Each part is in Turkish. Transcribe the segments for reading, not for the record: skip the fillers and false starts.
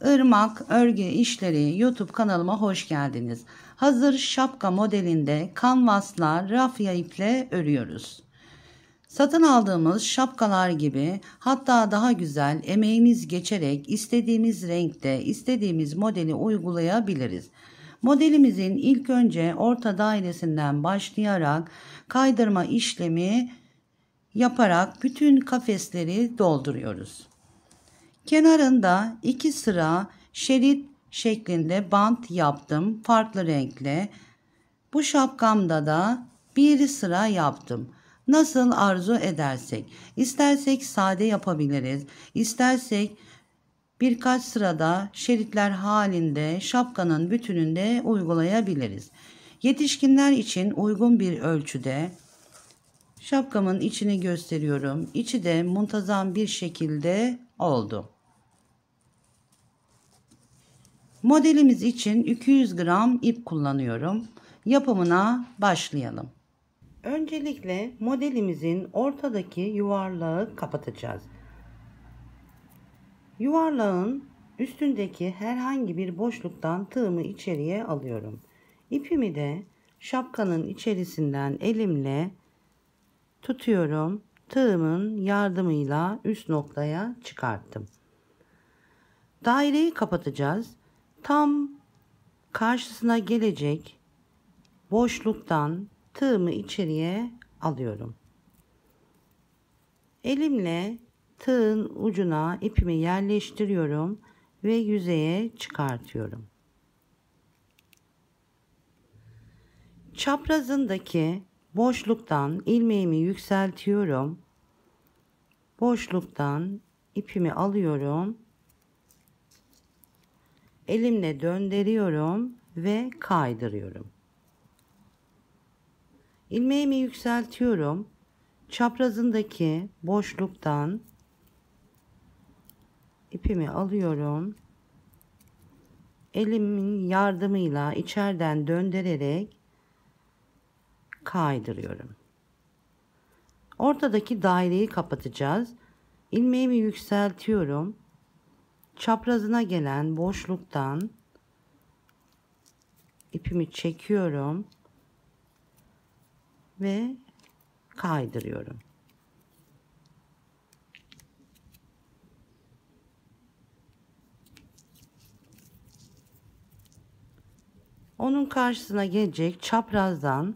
Irmak Örgü İşleri YouTube kanalıma hoş geldiniz. Hazır şapka modelinde kanvasla rafya iple örüyoruz. Satın aldığımız şapkalar gibi, hatta daha güzel, emeğimiz geçerek istediğimiz renkte istediğimiz modeli uygulayabiliriz. Modelimizin ilk önce orta dairesinden başlayarak kaydırma işlemi yaparak bütün kafesleri dolduruyoruz. Kenarında 2 sıra şerit şeklinde bant yaptım farklı renkle. Bu şapkamda da bir sıra yaptım. Nasıl arzu edersek, istersek sade yapabiliriz, istersek birkaç sırada şeritler halinde şapkanın bütününde uygulayabiliriz. Yetişkinler için uygun bir ölçüde şapkamın içini gösteriyorum. İçi de muntazam bir şekilde oldu. Modelimiz için 200 gram ip kullanıyorum. Yapımına başlayalım. Öncelikle modelimizin ortadaki yuvarlağı kapatacağız. Yuvarlağın üstündeki herhangi bir boşluktan tığımı içeriye alıyorum. İpimi de şapkanın içerisinden elimle tutuyorum. Tığımın yardımıyla üst noktaya çıkarttım. Daireyi kapatacağız. Tam karşısına gelecek boşluktan tığımı içeriye alıyorum. Elimle tığın ucuna ipimi yerleştiriyorum ve yüzeye çıkartıyorum. Çaprazındaki boşluktan ilmeğimi yükseltiyorum. Boşluktan ipimi alıyorum. Elimle döndürüyorum ve kaydırıyorum. İlmeğimi yükseltiyorum. Çaprazındaki boşluktan ipimi alıyorum. Elimin yardımıyla içeriden döndürerek kaydırıyorum. Ortadaki daireyi kapatacağız. İlmeğimi yükseltiyorum. Çaprazına gelen boşluktan ipimi çekiyorum ve kaydırıyorum. Onun karşısına gelecek çaprazdan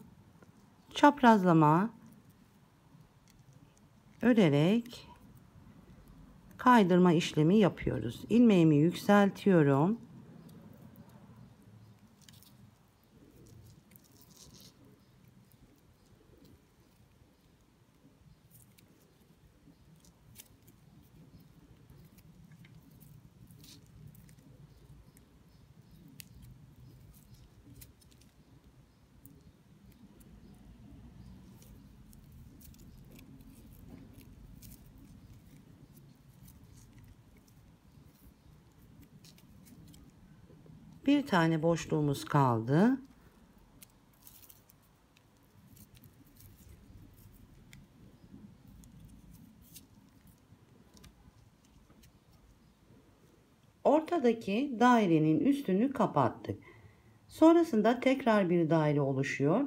çaprazlama örerek kaydırma işlemi yapıyoruz. İlmeğimi yükseltiyorum. Bir tane boşluğumuz kaldı. Ortadaki dairenin üstünü kapattık. Sonrasında tekrar bir daire oluşuyor.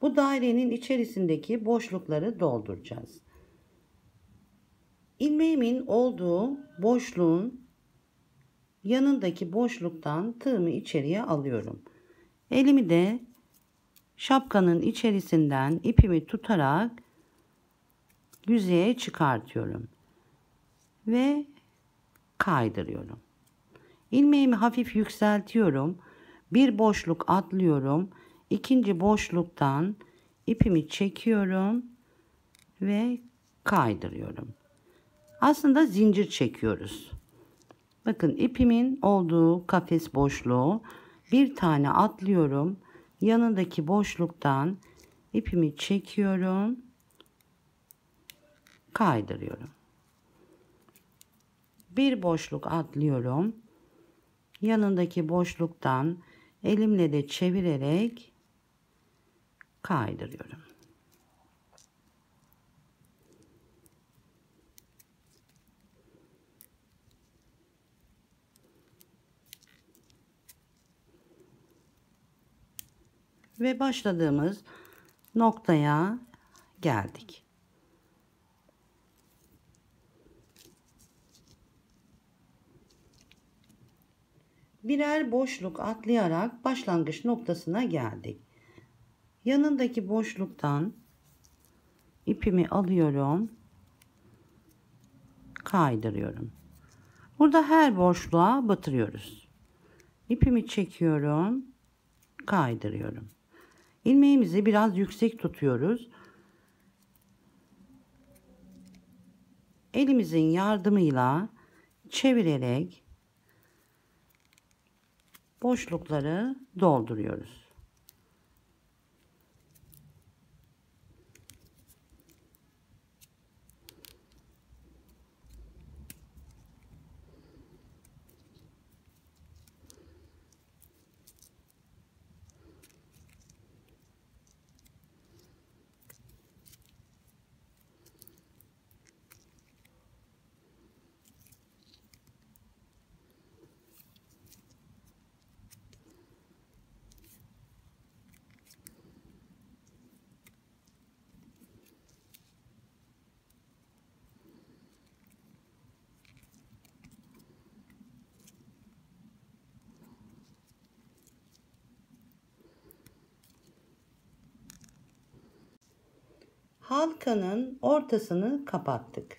Bu dairenin içerisindeki boşlukları dolduracağız. İlmeğimin olduğu boşluğun yanındaki boşluktan tığımı içeriye alıyorum. Elimi de şapkanın içerisinden ipimi tutarak yüzeye çıkartıyorum ve kaydırıyorum. İlmeğimi hafif yükseltiyorum. Bir boşluk atlıyorum. İkinci boşluktan ipimi çekiyorum ve kaydırıyorum. Aslında zincir çekiyoruz. Bakın ipimin olduğu kafes boşluğu, bir tane atlıyorum. Yanındaki boşluktan ipimi çekiyorum. Kaydırıyorum. Bir boşluk atlıyorum. Yanındaki boşluktan elimle de çevirerek kaydırıyorum. Ve başladığımız noktaya geldik. Birer boşluk atlayarak başlangıç noktasına geldik. Yanındaki boşluktan ipimi alıyorum, kaydırıyorum. Burada her boşluğa batırıyoruz. İpimi çekiyorum, kaydırıyorum. İlmeğimizi biraz yüksek tutuyoruz. Elimizin yardımıyla çevirerek boşlukları dolduruyoruz. Halkanın ortasını kapattık.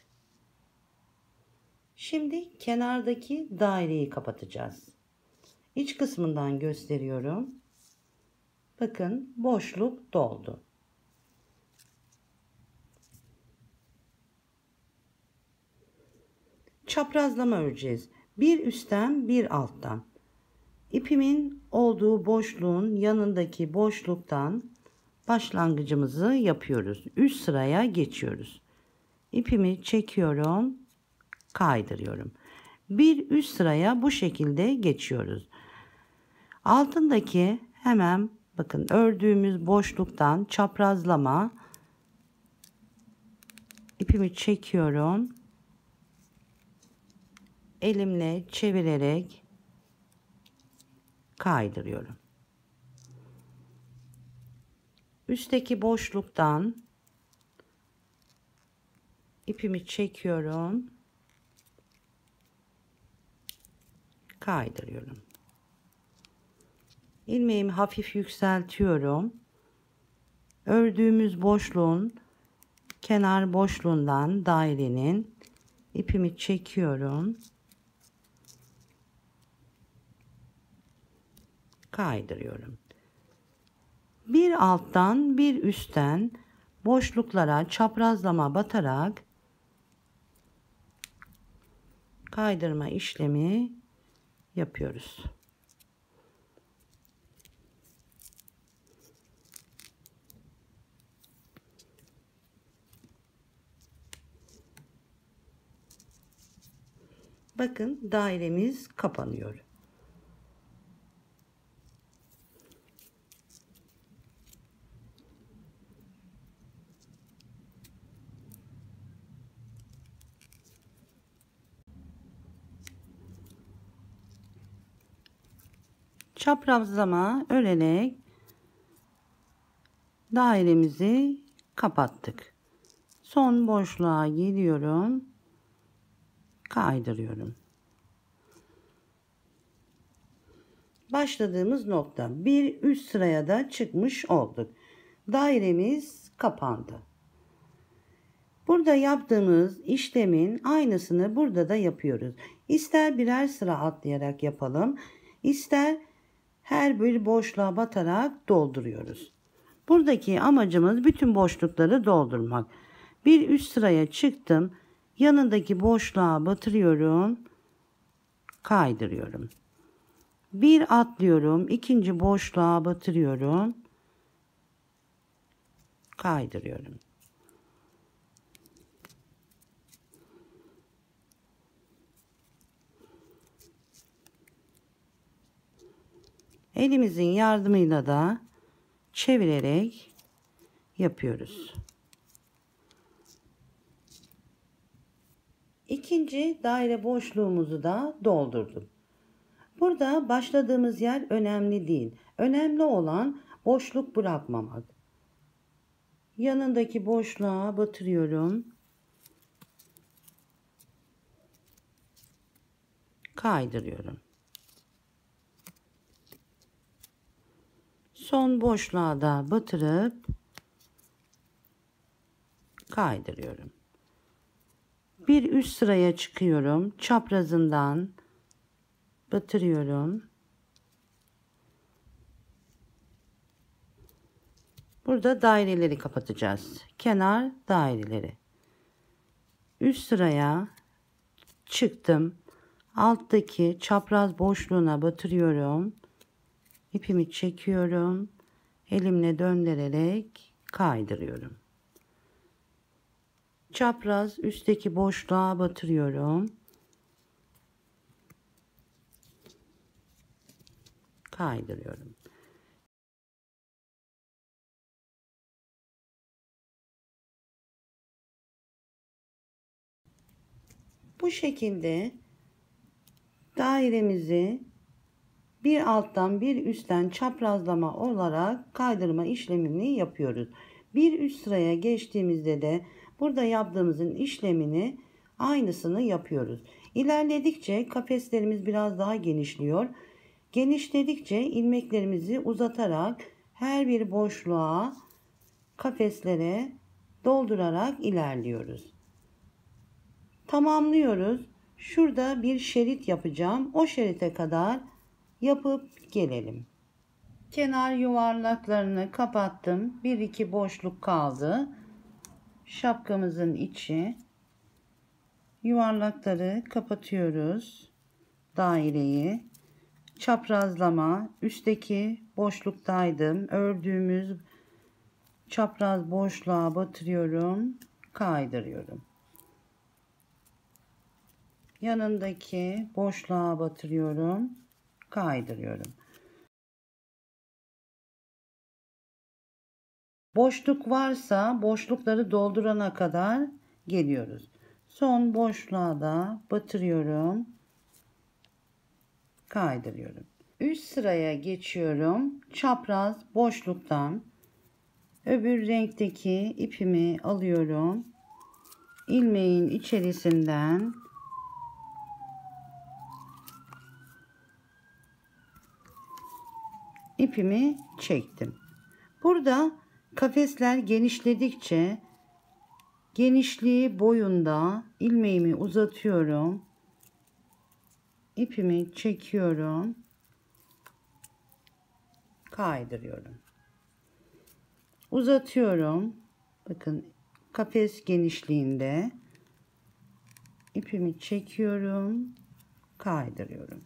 Şimdi kenardaki daireyi kapatacağız. İç kısmından gösteriyorum. Bakın boşluk doldu. Çaprazlama öreceğiz. Bir üstten bir alttan. İpimin olduğu boşluğun yanındaki boşluktan başlangıcımızı yapıyoruz. Üst sıraya geçiyoruz. İpimi çekiyorum, kaydırıyorum. Bir üst sıraya bu şekilde geçiyoruz. Altındaki hemen bakın ördüğümüz boşluktan çaprazlama, ipimi çekiyorum. Elimle çevirerek kaydırıyorum. Üstteki boşluktan ipimi çekiyorum. Kaydırıyorum. İlmeğimi hafif yükseltiyorum. Ördüğümüz boşluğun kenar boşluğundan dairenin ipimi çekiyorum. Kaydırıyorum. Bir alttan bir üstten boşluklara çaprazlama batarak kaydırma işlemi yapıyoruz. Bakın dairemiz kapanıyor. Çaprazlama örerek dairemizi kapattık. Son boşluğa geliyorum. Kaydırıyorum. Başladığımız nokta bir üst sıraya da çıkmış olduk. Dairemiz kapandı. Burada yaptığımız işlemin aynısını burada da yapıyoruz. İster birer sıra atlayarak yapalım, ister her bir boşluğa batarak dolduruyoruz. Buradaki amacımız bütün boşlukları doldurmak. Bir üst sıraya çıktım. Yanındaki boşluğa batırıyorum. Kaydırıyorum. Bir atlıyorum. İkinci boşluğa batırıyorum. Kaydırıyorum. Elimizin yardımıyla da çevirerek yapıyoruz. İkinci daire boşluğumuzu da doldurdum. Burada başladığımız yer önemli değil. Önemli olan boşluk bırakmamak. Yanındaki boşluğa batırıyorum. Kaydırıyorum. Son boşluğa da batırıp kaydırıyorum. Bir üst sıraya çıkıyorum. Çaprazından batırıyorum. Burada daireleri kapatacağız. Kenar daireleri. Üst sıraya çıktım. Alttaki çapraz boşluğuna batırıyorum. İpimi çekiyorum. Elimle döndürerek kaydırıyorum. Çapraz üstteki boşluğa batırıyorum. Kaydırıyorum. Bu şekilde dairemizi bir alttan bir üstten çaprazlama olarak kaydırma işlemini yapıyoruz. Bir üst sıraya geçtiğimizde de burada yaptığımızın işlemini aynısını yapıyoruz. İlerledikçe kafeslerimiz biraz daha genişliyor. Genişledikçe ilmeklerimizi uzatarak her bir boşluğa kafeslere doldurarak ilerliyoruz. Tamamlıyoruz. Şurada bir şerit yapacağım. O şerite kadar yapıp gelelim. Kenar yuvarlaklarını kapattım. Bir iki boşluk kaldı. Şapkamızın içi. Yuvarlakları kapatıyoruz. Daireyi. Çaprazlama. Üstteki boşluktaydım. Ördüğümüz çapraz boşluğa batırıyorum. Kaydırıyorum. Yanındaki boşluğa batırıyorum. Kaydırıyorum. Boşluk varsa boşlukları doldurana kadar geliyoruz. Son boşluğa da batırıyorum. Kaydırıyorum. Üst sıraya geçiyorum. Çapraz boşluktan öbür renkteki ipimi alıyorum. İlmeğin içerisinden ipimi çektim. Burada kafesler genişledikçe genişliği boyunda ilmeğimi uzatıyorum. İpimi çekiyorum. Kaydırıyorum. Uzatıyorum. Bakın kafes genişliğinde ipimi çekiyorum. Kaydırıyorum.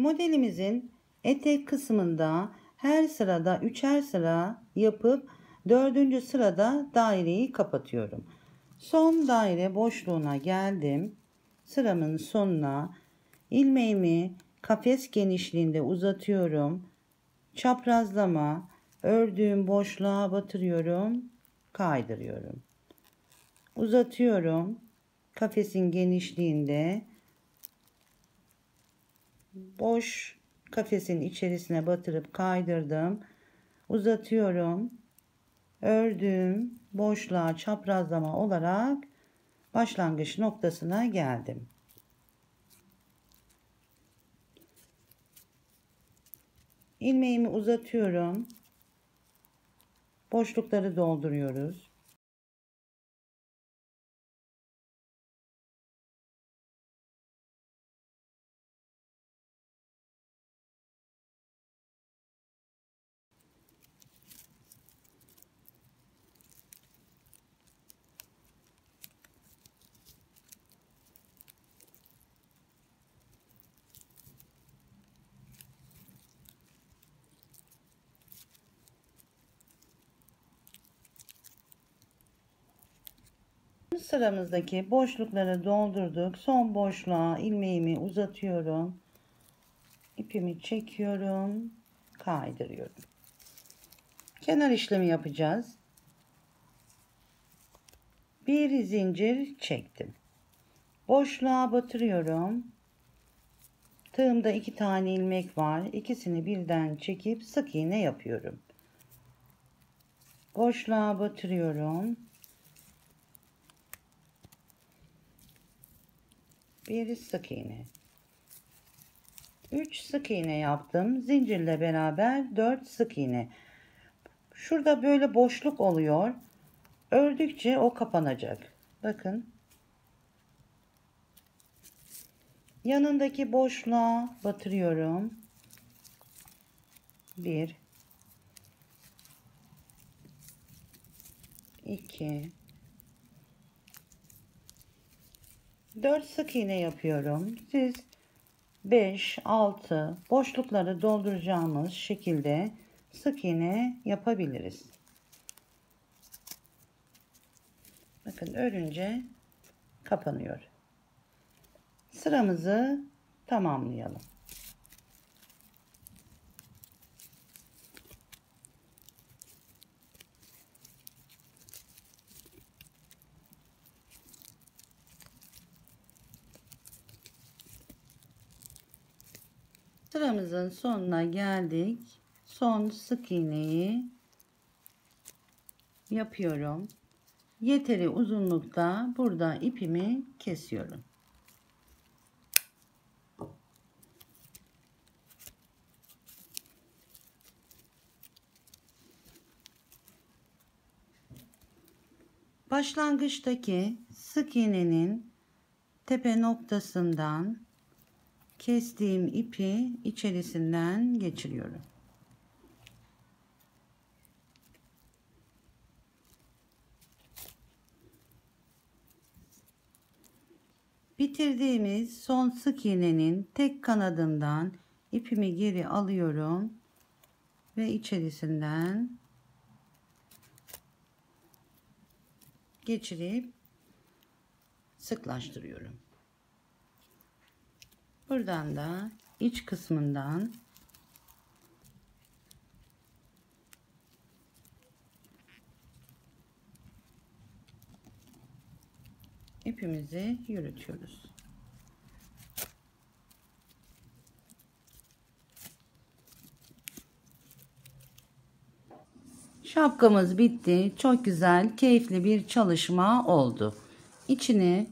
Modelimizin etek kısmında her sırada üçer sıra yapıp dördüncü sırada daireyi kapatıyorum. Son daire boşluğuna geldim. Sıramın sonuna ilmeğimi kafes genişliğinde uzatıyorum. Çaprazlama ördüğüm boşluğa batırıyorum. Kaydırıyorum. Uzatıyorum. Kafesin genişliğinde boş kafesin içerisine batırıp kaydırdım. Uzatıyorum. Ördüğüm boşluğa çaprazlama olarak başlangıç noktasına geldim. İlmeğimi uzatıyorum. Boşlukları dolduruyoruz. Sıramızdaki boşlukları doldurduk. Son boşluğa ilmeğimi uzatıyorum. İpimi çekiyorum. Kaydırıyorum. Kenar işlemi yapacağız. Bir zincir çektim. Boşluğa batırıyorum. Tığımda 2 tane ilmek var. İkisini birden çekip sık iğne yapıyorum. Boşluğa batırıyorum. Bir sık iğne. 3 sık iğne yaptım. Zincirle beraber 4 sık iğne. Şurada böyle boşluk oluyor. Ördükçe o kapanacak. Bakın. Yanındaki boşluğa batırıyorum. 1 2 4 sık iğne yapıyorum. Siz 5 6 boşlukları dolduracağımız şekilde sık iğne yapabiliriz. Bakın örünce kapanıyor. Sıramızı tamamlayalım. Sıramızın sonuna geldik. Son sık iğneyi yapıyorum. Yeteri uzunlukta burada ipimi kesiyorum. Başlangıçtaki sık iğnenin tepe noktasından kestiğim ipi içerisinden geçiriyorum. Bitirdiğimiz son sık iğnenin tek kanadından ipimi geri alıyorum ve içerisinden geçirip sıklaştırıyorum. Buradan da iç kısmından ipimizi yürütüyoruz. Şapkamız bitti. Çok güzel, keyifli bir çalışma oldu. İçini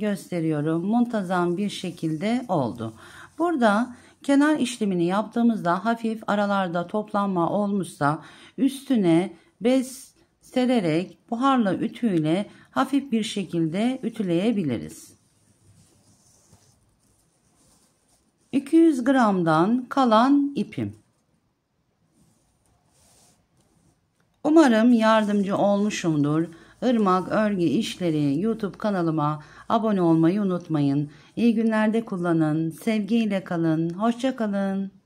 gösteriyorum. Muntazam bir şekilde oldu. Burada kenar işlemini yaptığımızda hafif aralarda toplanma olmuşsa üstüne bez sererek buharlı ütüyle hafif bir şekilde ütüleyebiliriz. 200 gramdan kalan ipim. Umarım yardımcı olmuşumdur. Irmak Örgü İşleri YouTube kanalıma abone olmayı unutmayın. İyi günlerde kullanın. Sevgiyle kalın. Hoşça kalın.